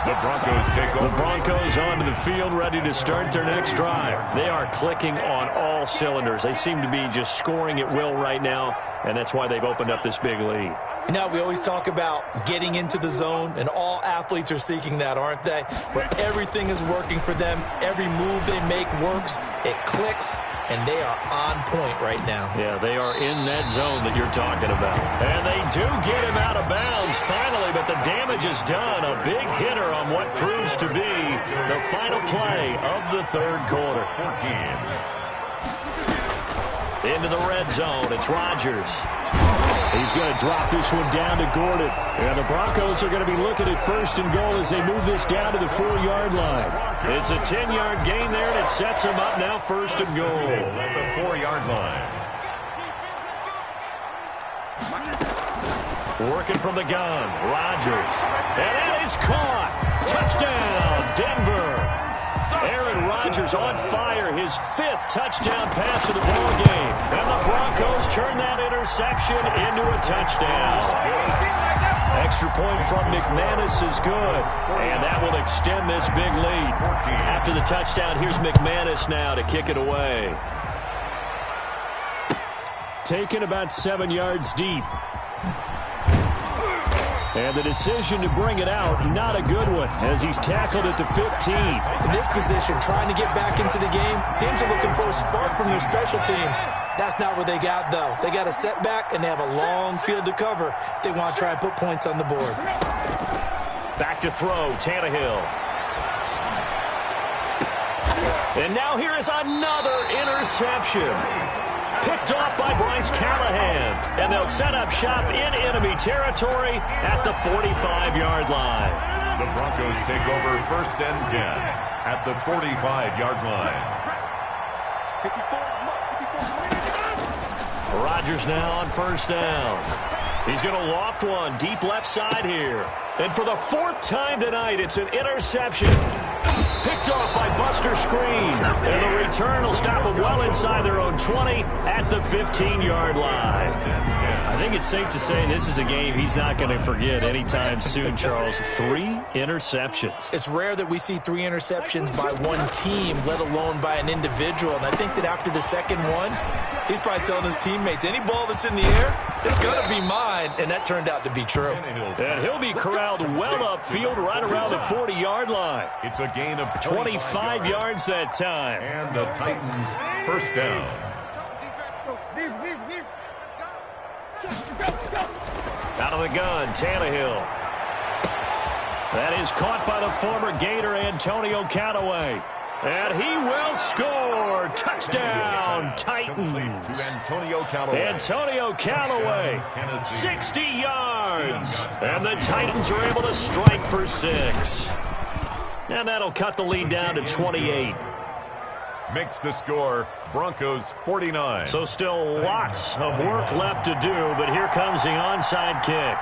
The Broncos take over. The Broncos onto the field, ready to start their next drive. They are clicking on all cylinders. They seem to be just scoring at will right now, and that's why they've opened up this big lead. Now, we always talk about getting into the zone, and all athletes are seeking that, aren't they? Where everything is working for them. Every move they make works. It clicks, and they are on point right now. Yeah, they are in that zone that you're talking about. And they do get him out of bounds finally, but the damage is done. A big hitter on what proves to be the final play of the third quarter. 14. Into the red zone, it's Rodgers. He's going to drop this one down to Gordon. And the Broncos are going to be looking at 1st and goal as they move this down to the 4-yard line. It's a 10-yard gain there, and it sets them up now 1st and goal. At the 4-yard line. Working from the gun, Rodgers. And that is caught. Touchdown, Denver. Aaron Rodgers on fire, his 5th touchdown pass of the ball game. And the Broncos turn that interception into a touchdown. Extra point from McManus is good, and that will extend this big lead. After the touchdown, here's McManus now to kick it away. Taken about 7 yards deep. And the decision to bring it out, not a good one, as he's tackled at the 15. In this position, trying to get back into the game, teams are looking for a spark from their special teams. That's not what they got, though. They got a setback, and they have a long field to cover if they want to try and put points on the board. Back to throw, Tannehill. And now here is another interception. Picked off by Bryce Callahan. And they'll set up shop in enemy territory at the 45-yard line. The Broncos take over 1st and 10 at the 45-yard line. Rodgers now on 1st down. He's going to loft one deep left side here. And for the 4th time tonight, it's an interception. Picked off by Buster Skrine. And the return will stop them well inside their own 20 at the 15-yard line. I think it's safe to say this is a game he's not going to forget anytime soon, Charles. 3 interceptions. It's rare that we see 3 interceptions by one team, let alone by an individual. And I think that after the second one, he's probably telling his teammates, any ball that's in the air, it's going to be mine. And that turned out to be true. And he'll be corralled well upfield right around the 40-yard line. It's a gain of 25 yards that time. And the Titans 1st down. Out of the gun, Tannehill. That is caught by the former Gator, Antonio Callaway. And he will score. Touchdown, Titans. Antonio Callaway. Antonio Callaway, 60 yards. And the Titans are able to strike for 6. And that'll cut the lead down to 28. Makes the score Broncos 49. So still lots of work left to do, but here comes the onside kick.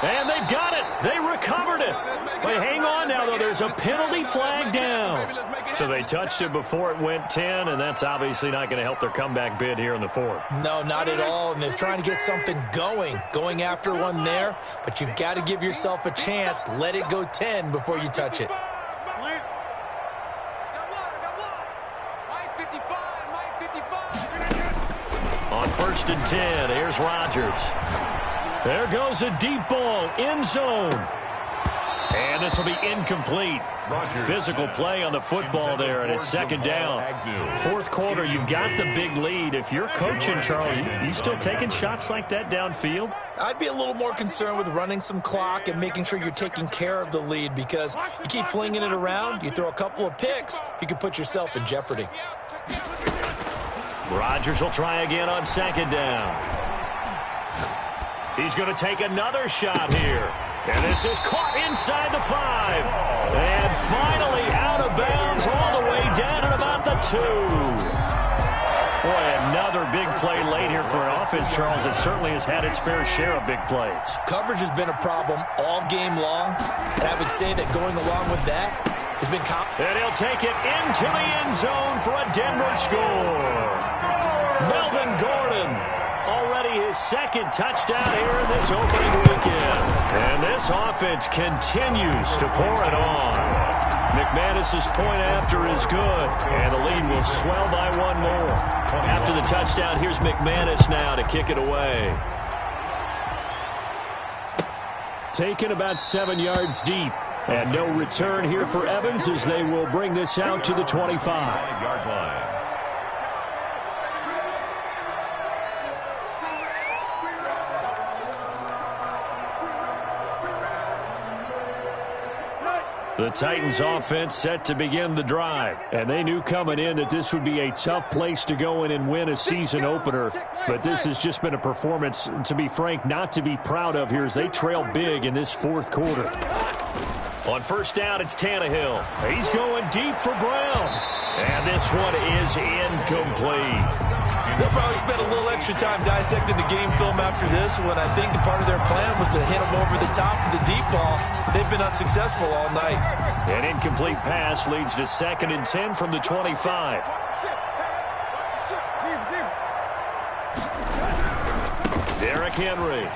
And they've got it. They recovered it. But hang on now, though. There's a penalty flag down. So they touched it before it went 10, and that's obviously not going to help their comeback bid here in the fourth. No, not at all. And they're trying to get something going after one there. But you've got to give yourself a chance. Let it go 10 before you touch it. On 1st and 10, here's Rodgers. There goes a deep ball, end zone. And this will be incomplete. Physical play on the football there, and it's 2nd down. 4th quarter, you've got the big lead. If you're coaching, Charles, you still taking shots like that downfield? I'd be a little more concerned with running some clock and making sure you're taking care of the lead, because you keep flinging it around, you throw a couple of picks, you could put yourself in jeopardy. Rodgers will try again on 2nd down. He's going to take another shot here. And this is caught inside the 5. And finally out of bounds all the way down at about the 2. Boy, another big play late here for an offense, Charles, that certainly has had its fair share of big plays. Coverage has been a problem all game long. And I would say that going along with that has been... And he'll take it into the end zone for a Denver score. Melvin Gordon. Already his 2nd touchdown here in this opening weekend. And this offense continues to pour it on. McManus's point after is good, and the lead will swell by one more. After the touchdown, here's McManus now to kick it away. Taken about 7 yards deep, and no return here for Evans as they will bring this out to the 25-yard line. The Titans offense set to begin the drive, and they knew coming in that this would be a tough place to go in and win a season opener, but this has just been a performance, to be frank, not to be proud of here as they trail big in this 4th quarter. On 1st down, it's Tannehill. He's going deep for Brown, and this one is incomplete. They'll probably spend a little extra time dissecting the game film after this one. I think the part of their plan was to hit them over the top of the deep ball. They've been unsuccessful all night. An incomplete pass leads to 2nd and 10 from the 25. Derrick Henry.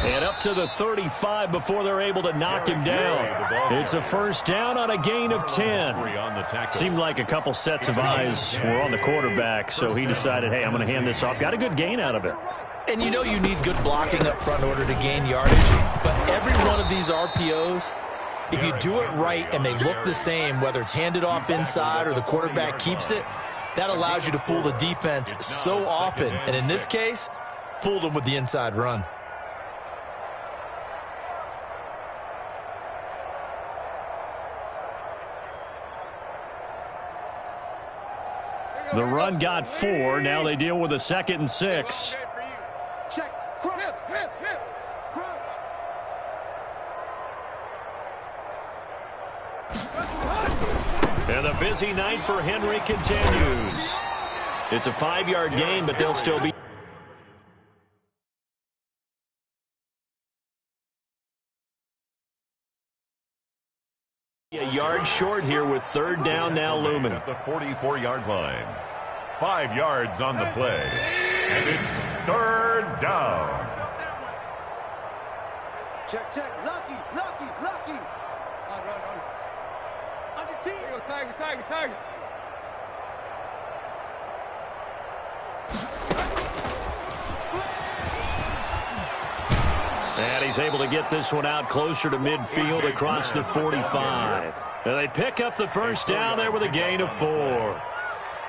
And up to the 35 before they're able to knock him down. It's a 1st down on a gain of 10. Seemed like a couple sets of eyes were on the quarterback, so he decided, hey, I'm going to hand this off. Got a good gain out of it. And you know you need good blocking up front in order to gain yardage. But every one of these RPOs, if you do it right and they look the same, whether it's handed off inside or the quarterback keeps it, that allows you to fool the defense so often. And in this case, fooled them with the inside run. The run got 4. Now they deal with a 2nd and 6. And the busy night for Henry continues. It's a 5-yard gain, but they'll still be a yard short here with 3rd down now looming. At the 44-yard line. 5 yards on the play. And it's 3rd down. Check. Lucky. Run. On your team. Target. And he's able to get this one out closer to midfield across the 45. And they pick up the 1st down there with a gain of 4.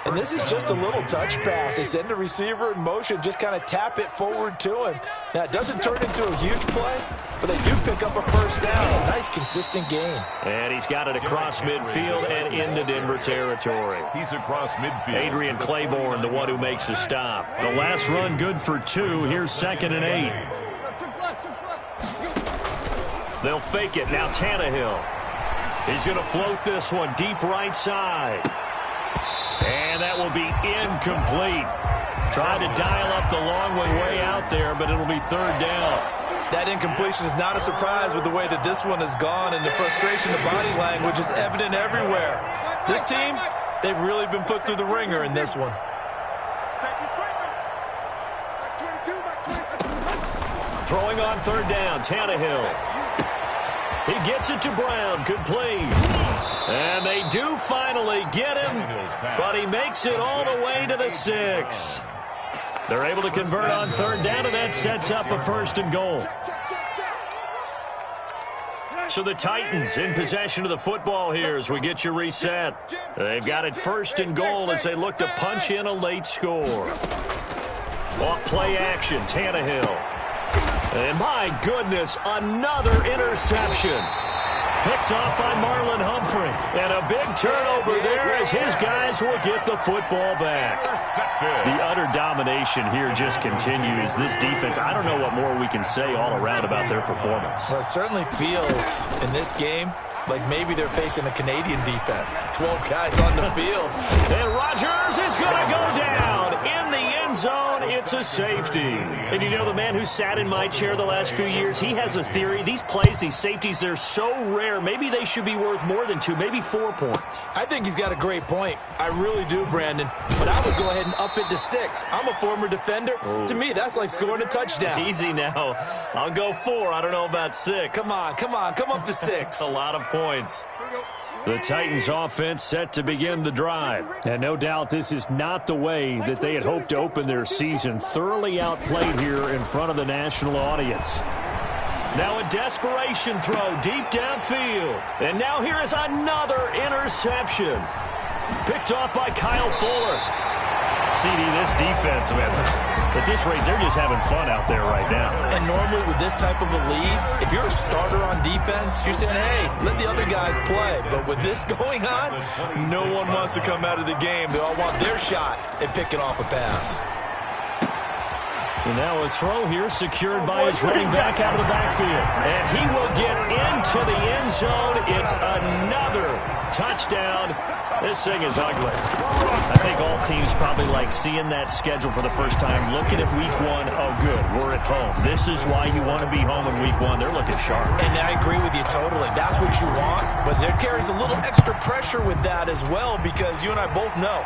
And this is just a little touch pass. They send the receiver in motion, just kind of tap it forward to him. Now, it doesn't turn into a huge play, but they do pick up a 1st down. A nice, consistent gain. And he's got it across midfield and into Denver territory. He's across midfield. Adrian Claiborne, the one who makes the stop. The last run good for 2. Here's 2nd and 8. They'll fake it. Now Tannehill. He's going to float this one deep right side. And that will be incomplete. Trying to dial up the long one way out there, but it'll be third down. That incompletion is not a surprise with the way that this one has gone, and the frustration of body language is evident everywhere. This team, they've really been put through the ringer in this one. Throwing on third down, Tannehill. He gets it to Brown, complete. And they do finally get him, but he makes it all the way to the 6. They're able to convert on third down, and that sets up a first and goal. So the Titans in possession of the football here as we get you reset. They've got it first and goal as they look to punch in a late score. Off play action, Tannehill. And my goodness, another interception. Picked off by Marlon Humphrey. And a big turnover there as his guys will get the football back. The utter domination here just continues. This defense, I don't know what more we can say all around about their performance. Well, it certainly feels in this game like maybe they're facing a Canadian defense. 12 guys on the field. And Rodgers is going to go down in the end zone. It's a safety. And you know, the man who sat in my chair the last few years, he has a theory. These plays, these safeties, they're so rare. Maybe they should be worth more than 2, maybe 4 points. I think he's got a great point. I really do, Brandon. But I would go ahead and up it to 6. I'm a former defender. Ooh. To me, that's like scoring a touchdown. Easy now. I'll go 4. I don't know about 6. Come on. Come up to 6. A lot of points. The Titans offense set to begin the drive. And no doubt this is not the way that they had hoped to open their season. Thoroughly outplayed here in front of the national audience. Now a desperation throw deep downfield. And now here is another interception. Picked off by Kyle Fuller. CD, this defense, man, at this rate, they're just having fun out there right now. And normally with this type of a lead, if you're a starter on defense, you're saying, hey, let the other guys play. But with this going on, no one wants to come out of the game. They all want their shot at picking off a pass. And now a throw here secured by his running back out of the backfield. And he will get into the end zone. It's another touchdown. This thing is ugly. I think all teams probably like seeing that schedule for the first time, looking at week 1. Oh, good, we're at home. This is why you want to be home in week 1. They're looking sharp. And I agree with you totally. That's what you want. But there carries a little extra pressure with that as well, because you and I both know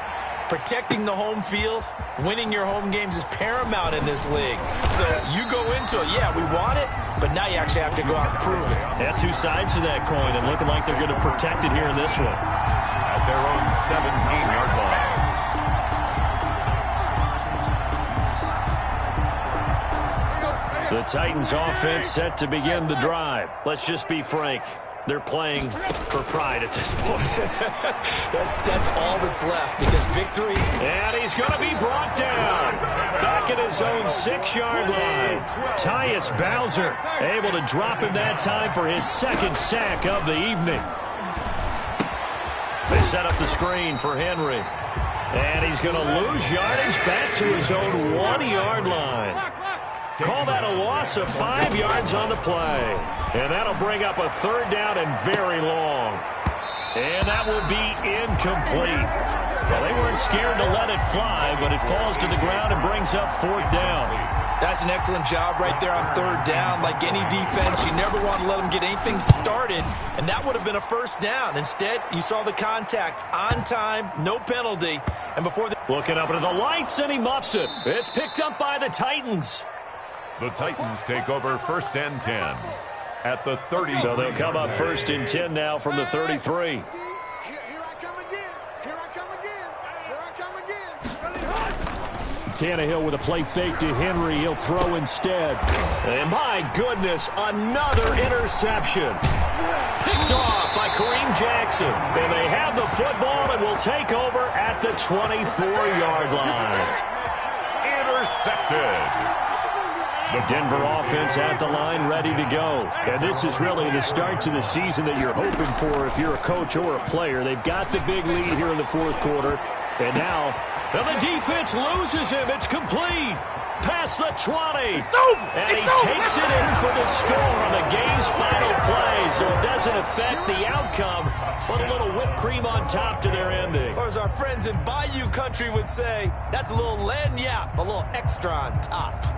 protecting the home field, winning your home games is paramount in this league. So you go into it, yeah, we want it, but now you actually have to go out and prove it. Yeah, 2 sides to that coin, and looking like they're going to protect it here in this one. At their own 17-yard line. The Titans offense set to begin the drive. Let's just be frank. They're playing for pride at this point. that's all that's left, because victory. And he's going to be brought down. Back at his own 6-yard line. Tyus Bowser able to drop him that time for his 2nd sack of the evening. They set up the screen for Henry. And he's going to lose yardage back to his own 1-yard line. Call that a loss of 5 yards on the play. And that'll bring up a 3rd down and very long. And that will be incomplete. Well, they weren't scared to let it fly, but it falls to the ground and brings up 4th down. That's an excellent job right there on 3rd down. Like any defense, you never want to let them get anything started, and that would have been a 1st down. Instead, you saw the contact on time, no penalty, and before the... Looking up into the lights, and he muffs it. It's picked up by the Titans. The Titans take over 1st and 10 at the 30. So they'll come up 1st and 10 now from the 33. Here I come again. Here I come again. Here I come again. Tannehill with a play fake to Henry. He'll throw instead. And my goodness, another interception. Picked off by Kareem Jackson. And they have the football and will take over at the 24-yard line. Intercepted. The Denver offense at the line, ready to go. And this is really the start to the season that you're hoping for if you're a coach or a player. They've got the big lead here in the 4th quarter. And now And the defense loses him. It's complete. Past the 20. And he takes it in for the score on the game's final play. So it doesn't affect the outcome, but a little whipped cream on top to their ending. Or as our friends in Bayou country would say, that's a little lagniappe, a little extra on top.